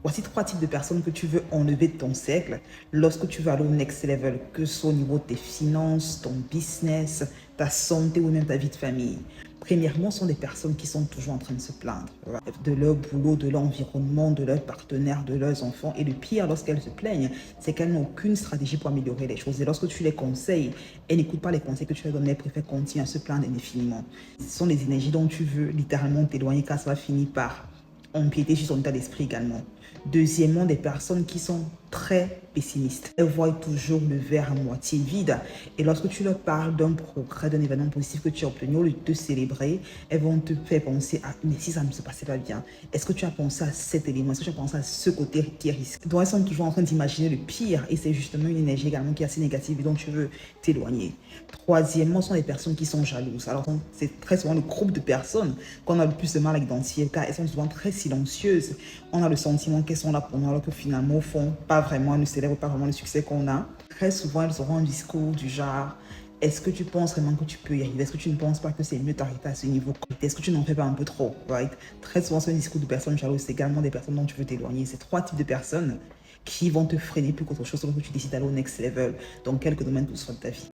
Voici 3 types de personnes que tu veux enlever de ton cercle lorsque tu veux aller au next level, que ce soit au niveau de tes finances, ton business, ta santé ou même ta vie de famille. Premièrement, ce sont des personnes qui sont toujours en train de se plaindre de leur boulot, de l'environnement, de leurs partenaires, de leurs enfants. Et le pire, lorsqu'elles se plaignent, c'est qu'elles n'ont aucune stratégie pour améliorer les choses. Et lorsque tu les conseilles, elles n'écoutent pas les conseils que tu leur donnes, elles préfèrent continuer à se plaindre indéfiniment. Ce sont les énergies dont tu veux littéralement t'éloigner car ça va finir par empiéter sur son état d'esprit également. Deuxièmement, des personnes qui sont très pessimistes. Elles voient toujours le verre à moitié vide. Et lorsque tu leur parles d'un progrès, d'un événement positif que tu as obtenu, au lieu de te célébrer, elles vont te faire penser à mais si ça ne se passait pas bien, est-ce que tu as pensé à cet élément, est-ce que tu as pensé à ce côté qui est risqué? Donc elles sont toujours en train d'imaginer le pire et c'est justement une énergie également qui est assez négative et dont tu veux t'éloigner. Troisièmement, ce sont les personnes qui sont jalouses. Alors c'est très souvent le groupe de personnes qu'on a le plus de mal à identifier car elles sont souvent très silencieuses. On a le sentiment qu'elles sont là pour nous alors que finalement au fond, pas vraiment, elles ne célèbrent pas vraiment le succès qu'on a. Très souvent, elles auront un discours du genre: est-ce que tu penses vraiment que tu peux y arriver? Est-ce que tu ne penses pas que c'est mieux d'arriver à ce niveau? Est-ce que tu n'en fais pas un peu trop? Right? Très souvent, c'est un discours de personnes jalouses. C'est également des personnes dont tu veux t'éloigner. C'est 3 types de personnes qui vont te freiner plus qu'autre chose lorsque tu décides d'aller au next level dans quelques domaines que ce soit de ta vie.